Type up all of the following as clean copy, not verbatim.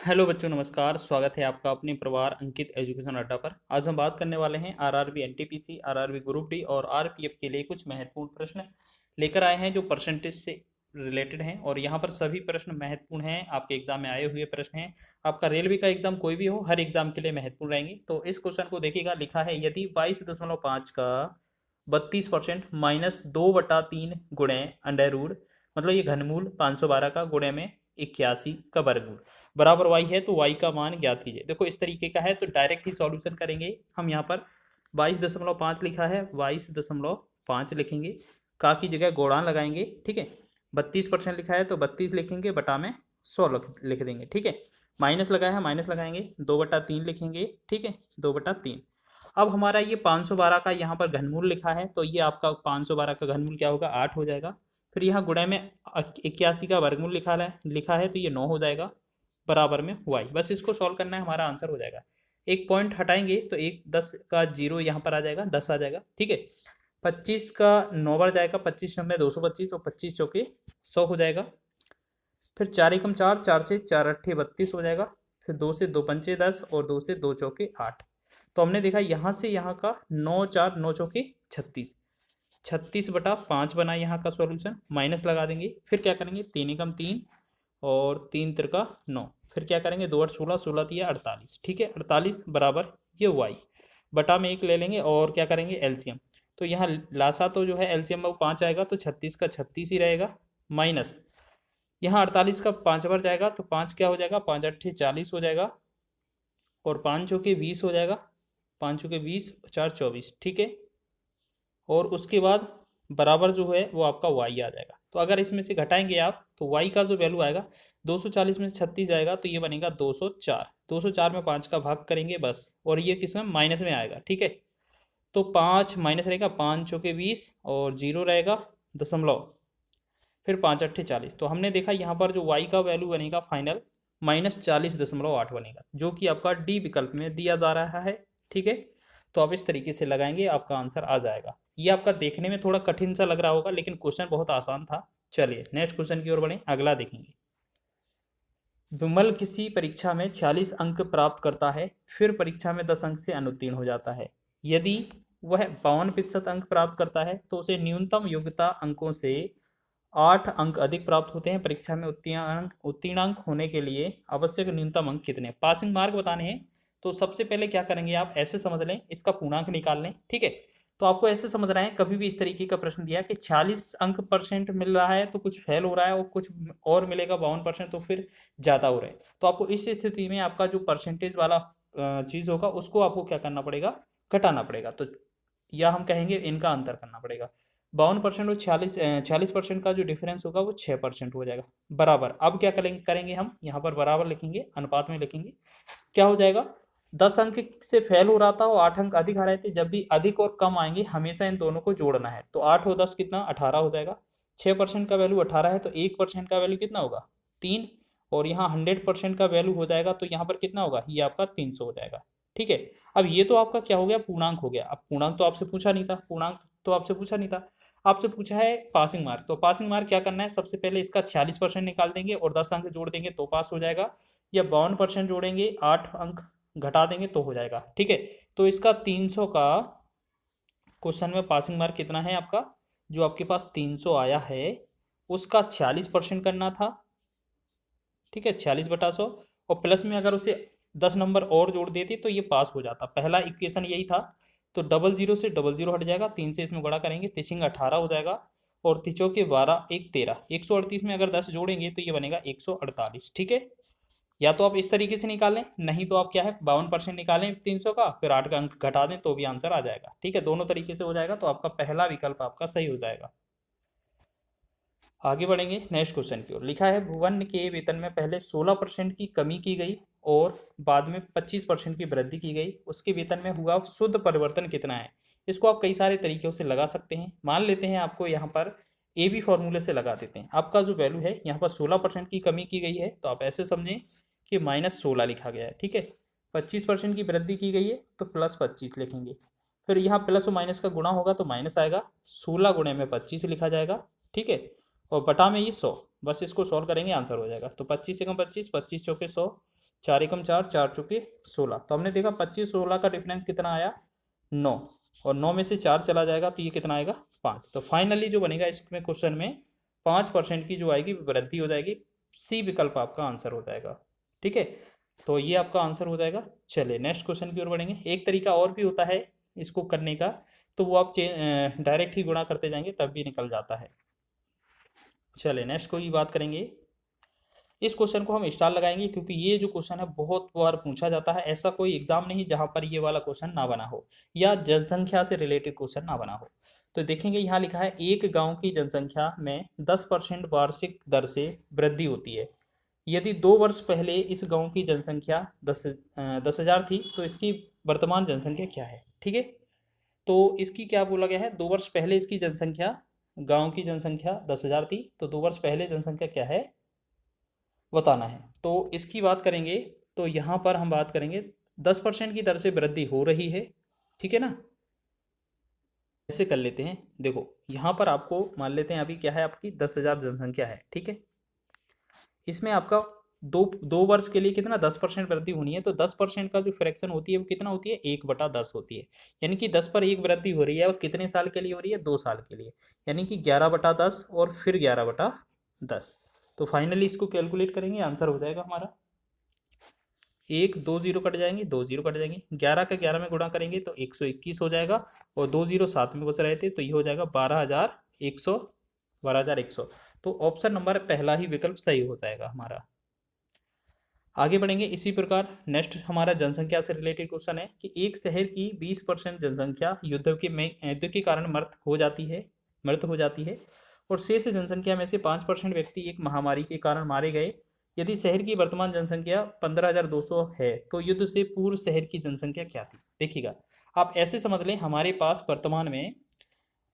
Hello बच्चों, नमस्कार। स्वागत है आपका अपने परिवार अंकित एजुकेशन अड्डा पर। आज हम बात करने वाले हैं RRB NTPC, RRB group D और आरपीएफ के लिए कुछ महत्वपूर्ण प्रश्न लेकर आए हैं जो परसेंटेज से रिलेटेड हैं। और यहाँ पर सभी प्रश्न महत्वपूर्ण हैं, आपके एग्जाम में आए हुए प्रश्न हैं। आपका रेलवे का एग्जाम कोई भी हो, हर एग्जाम के लिए महत्वपूर्ण रहेंगे। तो इस क्वेश्चन को देखिएगा। लिखा है यदि 22.5 का 32% -2/3 गुणे अंडर रूट, मतलब ये घनमूल 512 का गुणे में 81 का वर्गमूल बराबर y है तो y का मान ज्ञात कीजिए। देखो इस तरीके का है तो डायरेक्ट ही सॉल्यूशन करेंगे हम। यहाँ पर 22.5 लिखा है, 22.5 लिखेंगे, का की जगह गोड़ान लगाएंगे। ठीक है, 32% लिखा है तो 32 लिखेंगे, बटा में 100 लिख देंगे। ठीक है, माइनस लगा है, माइनस लगाएंगे, 2/3 लिखेंगे। ठीक है, 2/3। अब हमारा ये 512 का यहाँ पर घनमूल लिखा है तो ये आपका 512 का घनमूल क्या होगा, 8 हो जाएगा। फिर यहाँ गुणे में 81 का वर्गमूल लिखा है तो ये 9 हो जाएगा, बराबर में y। बस इसको सॉल्व करना है, हमारा आंसर हो जाएगा। एक पॉइंट हटाएंगे तो एक 10 का 0 यहाँ पर आ जाएगा, 10 आ जाएगा। ठीक है, 25 का 9 बार जाएगा, 25 9 225 और 25 चौके 100 हो जाएगा। फिर 4 एकम 4, 4 से 4 अट्ठे 32 हो जाएगा। फिर 2 से 2 पंचे 10 और 2 से 2 चौके 8। तो हमने देखा यहाँ से यहाँ का 9 4 9 चौके 36, 36/5 बना यहाँ का सॉल्यूशन। माइनस लगा देंगे, फिर क्या करेंगे, 3 एकम 3 और 3 तिरका 9। फिर क्या करेंगे, 2 8 16, 16 तिया 48। ठीक है, 48 बराबर ये y, बटा में 1 ले लेंगे और क्या करेंगे, एलसीएम। तो यहाँ लासा तो जो है एलसीएम में 5 आएगा तो 36 का 36 ही रहेगा, माइनस यहाँ 48 का 5 बार जाएगा तो 5 क्या हो जाएगा, 5 अट्ठे 40 हो जाएगा और 5 चौके 20 हो जाएगा, 5 चौके 20 4 24। ठीक है, और उसके बाद बराबर जो है वो आपका y आ जाएगा। तो अगर इसमें से घटाएंगे आप तो y का जो वैल्यू आएगा, 240 में से 36 जाएगा तो ये बनेगा 204। 204 में 5 का भाग करेंगे बस, और ये किस में, माइनस में आएगा। ठीक है, तो 5 माइनस रहेगा, 5 चौके 20 और 0 रहेगा दशमलव, फिर 5 अट्ठे 40। तो हमने देखा यहाँ पर जो y का वैल्यू बनेगा फाइनल -40.8 बनेगा, जो कि आपका डी विकल्प में दिया जा रहा है। ठीक है, तो आप इस तरीके से लगाएंगे, आपका आंसर आ जाएगा। ये आपका देखने में थोड़ा कठिन सा लग रहा होगा, लेकिन क्वेश्चन बहुत आसान था। चलिए नेक्स्ट क्वेश्चन की ओर बढ़ें, अगला देखेंगे। विमल किसी परीक्षा में 46 अंक प्राप्त करता है, फिर परीक्षा में 10 अंक से अनुत्तीर्ण हो जाता है। यदि वह 52% अंक प्राप्त करता है तो उसे न्यूनतम योग्यता अंकों से 8 अंक अधिक प्राप्त होते हैं। परीक्षा में उत्तीर्णांक होने के लिए आवश्यक न्यूनतम अंक कितने, पासिंग मार्क बताने हैं। तो सबसे पहले क्या करेंगे, आप ऐसे समझ लें, इसका पूर्णांक निकाल लें। ठीक है, तो आपको ऐसे समझ रहे हैं, कभी भी इस तरीके का प्रश्न दिया कि 46 अंक परसेंट मिल रहा है तो कुछ फेल हो रहा है, और कुछ और मिलेगा 52% तो फिर ज़्यादा हो रहा है। तो आपको इस स्थिति में आपका जो परसेंटेज वाला चीज़ होगा उसको आपको क्या करना पड़ेगा, घटाना पड़ेगा। तो या हम कहेंगे इनका अंतर करना पड़ेगा। 52% और 46% का जो डिफरेंस होगा वो 6% हो जाएगा, बराबर। अब क्या करेंगे हम, यहाँ पर बराबर लिखेंगे, अनुपात में लिखेंगे। क्या हो जाएगा, 10 अंक से फेल हो रहा था और 8 अंक अधिक आ रहे थे। जब भी अधिक और कम आएंगे हमेशा इन दोनों को जोड़ना है। तो 8 और 10 कितना, 18 हो जाएगा। 6% का वैल्यू 18 है तो 1% का वैल्यू कितना होगा, 3। और यहाँ 100% का वैल्यू हो जाएगा तो यहाँ पर कितना होगा, ये आपका 300 हो जाएगा। ठीक है, अब ये तो आपका क्या हो गया, पूर्णांक हो गया। अब पूर्णांक तो आपसे पूछा नहीं था, आपसे पूछा है पासिंग मार्क। तो पासिंग मार्क क्या करना है, सबसे पहले इसका 46% निकाल देंगे और 10 अंक जोड़ देंगे तो पास हो जाएगा, या 52% जोड़ेंगे, 8 अंक घटा देंगे तो हो जाएगा। ठीक है, तो इसका 300 का क्वेश्चन में पासिंग मार्क कितना है आपका, जो आपके पास 300 आया है उसका 46% करना था। ठीक है, 46/100, और प्लस में अगर उसे 10 नंबर और जोड़ देते तो ये पास हो जाता। पहला इक्वेशन यही था। तो 00 से 00 हट जाएगा, 3 से इसमें गुणा करेंगे, 3 18 हो जाएगा, और 3 के 12 1 13, 138 में अगर 10 जोड़ेंगे तो ये बनेगा 148। ठीक है, या तो आप इस तरीके से निकालें, नहीं तो आप क्या है 52% निकालें 300 का, फिर 8 का अंक घटा दें तो भी आंसर आ जाएगा। ठीक है, दोनों तरीके से हो जाएगा, तो आपका पहला विकल्प आपका सही हो जाएगा। आगे बढ़ेंगे नेक्स्ट क्वेश्चन की ओर। लिखा है भुवन के वेतन में पहले 16% की कमी की गई और बाद में 25% की वृद्धि की गई, उसके वेतन में हुआ शुद्ध परिवर्तन कितना है। इसको आप कई सारे तरीकों से लगा सकते हैं। मान लेते हैं आपको यहाँ पर ए बी फॉर्मूले से लगा देते हैं। आपका जो वैल्यू है यहाँ पर 16% की कमी की गई है तो आप ऐसे समझें कि -16 लिखा गया है। ठीक है, 25% की वृद्धि की गई है तो +25 लिखेंगे। फिर यहाँ प्लस और माइनस का गुणा होगा तो माइनस आएगा, 16 गुणे में 25 लिखा जाएगा। ठीक है, और बटा में ये 100, बस इसको सॉल्व करेंगे आंसर हो जाएगा। तो 25 एकम 25, 25 चौके 100, 4 एकम 4, 4 चौके 16। तो हमने देखा 25 16 का डिफरेंस कितना आया 9, और 9 में से 4 चला जाएगा तो ये कितना आएगा 5। तो फाइनली जो बनेगा इसमें क्वेश्चन में 5% की जो आएगी वृद्धि हो जाएगी। सी विकल्प आपका आंसर हो जाएगा। ठीक है, तो ये आपका आंसर हो जाएगा। चलिए नेक्स्ट क्वेश्चन की ओर बढ़ेंगे। एक तरीका और भी होता है इसको करने का, तो वो आप डायरेक्ट ही गुणा करते जाएंगे तब भी निकल जाता है। चलिए नेक्स्ट कोई बात करेंगे। इस क्वेश्चन को हम स्टार लगाएंगे क्योंकि ये जो क्वेश्चन है बहुत बार पूछा जाता है। ऐसा कोई एग्जाम नहीं जहां पर ये वाला क्वेश्चन ना बना हो या जनसंख्या से रिलेटेड क्वेश्चन ना बना हो। तो देखेंगे यहाँ लिखा है एक गांव की जनसंख्या में 10% वार्षिक दर से वृद्धि होती है। यदि 2 वर्ष पहले इस गांव की जनसंख्या 10,000 थी तो इसकी वर्तमान जनसंख्या क्या है। ठीक है, तो इसकी क्या बोला गया है, 2 वर्ष पहले इसकी जनसंख्या, गांव की जनसंख्या 10,000 थी तो 2 वर्ष पहले जनसंख्या क्या है बताना है। तो इसकी बात करेंगे तो यहाँ पर हम बात करेंगे 10% की दर से वृद्धि हो रही है। ठीक है ना, ऐसे कर लेते हैं। देखो यहाँ पर आपको मान लेते हैं अभी क्या है, आपकी 10,000 जनसंख्या है। ठीक है, इसमें आपका दो वर्ष के लिए कितना 10% वृद्धि होनी है। तो 10% का जो फ्रैक्शन होती है वो कितना होती है 1/10 होती है। यानी कि 10 पर 1 वृद्धि हो रही है और कितने साल के लिए हो रही है 2 साल के लिए, यानी कि 11/10 और फिर 11/10। तो फाइनली इसको कैलकुलेट करेंगे, आंसर हो जाएगा हमारा 2 जीरो कट जाएंगे, 2 जीरो कट जाएंगे, 11 का 11 में गुणा करेंगे तो 121 हो जाएगा, और 2 जीरो साथ में बच रहे थे तो ये हो जाएगा 12,100। तो ऑप्शन नंबर पहला ही विकल्प सही हो जाएगा हमारा। आगे बढ़ेंगे इसी प्रकार। नेक्स्ट हमारा जनसंख्या से रिलेटेड क्वेश्चन है कि एक शहर की 20% जनसंख्या युद्ध के कारण मृत हो जाती है और शेष जनसंख्या में से 5% व्यक्ति एक महामारी के कारण मारे गए। यदि शहर की वर्तमान जनसंख्या 15,200 है तो युद्ध से पूर्व शहर की जनसंख्या क्या थी। देखिएगा, आप ऐसे समझ लें हमारे पास वर्तमान में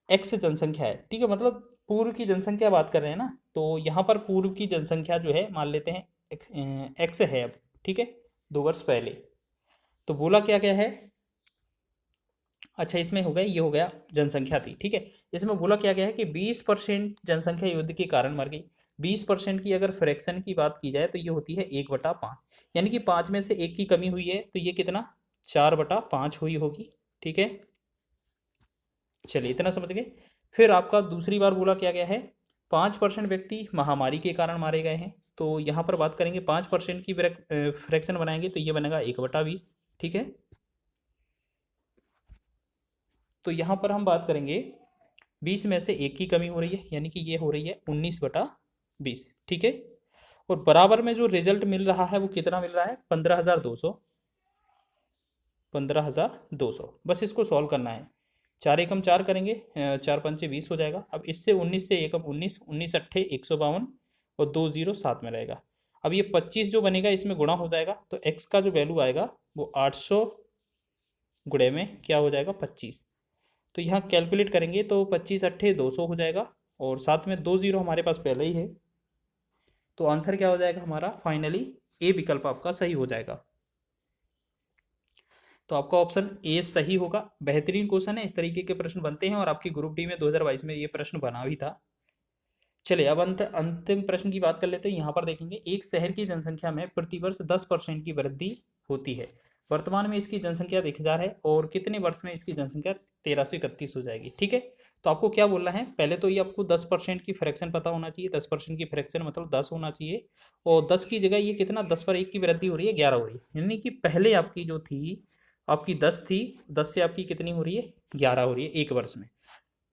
एक्स जनसंख्या है। ठीक है, मतलब पूर्व की जनसंख्या बात कर रहे हैं ना, तो यहाँ पर पूर्व की जनसंख्या जो है मान लेते हैं एक्स है अब। ठीक है, 2 वर्ष पहले तो बोला क्या क्या है, अच्छा इसमें हो गया, ये हो गया जनसंख्या थी। ठीक है, इसमें बोला क्या गया है कि 20% जनसंख्या युद्ध के कारण मर गई। 20% की अगर फ्रैक्शन की बात की जाए तो ये होती है 1/5, यानी कि 5 में से 1 की कमी हुई है तो ये कितना 4/5 हुई होगी। ठीक है, चलिए इतना समझ गए। फिर आपका दूसरी बार बोला क्या गया है 5% व्यक्ति महामारी के कारण मारे गए हैं। तो यहाँ पर बात करेंगे 5% की फ्रैक्शन बनाएंगे तो ये बनेगा 1/20। ठीक है, तो यहाँ पर हम बात करेंगे 20 में से 1 की कमी हो रही है, यानी कि ये हो रही है 19/20। ठीक है, और बराबर में जो रिजल्ट मिल रहा है वो कितना मिल रहा है 15,200। बस इसको सॉल्व करना है। 4 एकम 4 करेंगे, 4 पंचे 20 हो जाएगा। अब इससे 19 से एकम 19, 19 अट्ठे 152 और 2 जीरो साथ में रहेगा। अब ये 25 जो बनेगा इसमें गुणा हो जाएगा तो x का जो वैल्यू आएगा वो 800 गुणे में क्या हो जाएगा 25। तो यहाँ कैलकुलेट करेंगे तो 25 अट्ठे 200 हो जाएगा, और साथ में 2 जीरो हमारे पास पहले ही है। तो आंसर क्या हो जाएगा हमारा फाइनली ए विकल्प आपका सही हो जाएगा। तो आपका ऑप्शन ए सही होगा। बेहतरीन क्वेश्चन है, इस तरीके के प्रश्न बनते हैं और आपकी ग्रुप डी में 2022 में ये प्रश्न बना भी था। चलिए अब अंतिम प्रश्न की बात कर लेते हैं। यहाँ पर देखेंगे एक शहर की जनसंख्या में प्रतिवर्ष 10% की वृद्धि होती है। वर्तमान में इसकी जनसंख्या 1,000 है और कितने वर्ष में इसकी जनसंख्या 1331 हो जाएगी। ठीक है, तो आपको क्या बोलना है, पहले तो ये आपको 10% की फ्रैक्शन पता होना चाहिए। 10% की फ्रैक्शन मतलब 10 होना चाहिए, और 10 की जगह ये कितना 10 पर 1 की वृद्धि हो रही है 11 हो रही है, यानी कि पहले आपकी जो थी आपकी 10 थी, 10 से आपकी कितनी हो रही है 11 हो रही है 1 वर्ष में।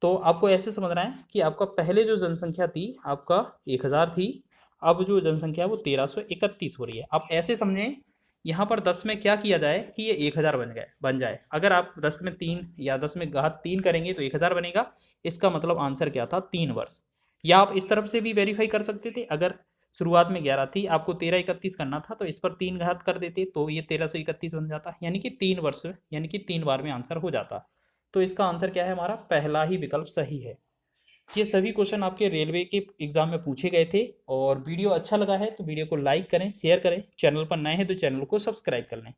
तो आपको ऐसे समझना है कि आपका पहले जो जनसंख्या थी आपका 1,000 थी, अब जो जनसंख्या है वो 1331 हो रही है। आप ऐसे समझें यहाँ पर 10 में क्या किया जाए कि ये 1,000 बन जाए। अगर आप 10 में 3 या 10 में घात 3 करेंगे तो 1,000 बनेगा। इसका मतलब आंसर क्या था 3 वर्ष। या आप इस तरफ से भी वेरीफाई कर सकते थे, अगर शुरुआत में 11 थी आपको 1331 करना था तो इस पर 3 घात कर देते तो ये 1331 बन जाता, यानी कि 3 वर्ष, यानी कि 3 बार में आंसर हो जाता। तो इसका आंसर क्या है हमारा पहला ही विकल्प सही है। ये सभी क्वेश्चन आपके रेलवे के एग्जाम में पूछे गए थे। और वीडियो अच्छा लगा है तो वीडियो को लाइक करें, शेयर करें, चैनल पर नए हैं तो चैनल को सब्सक्राइब कर लें।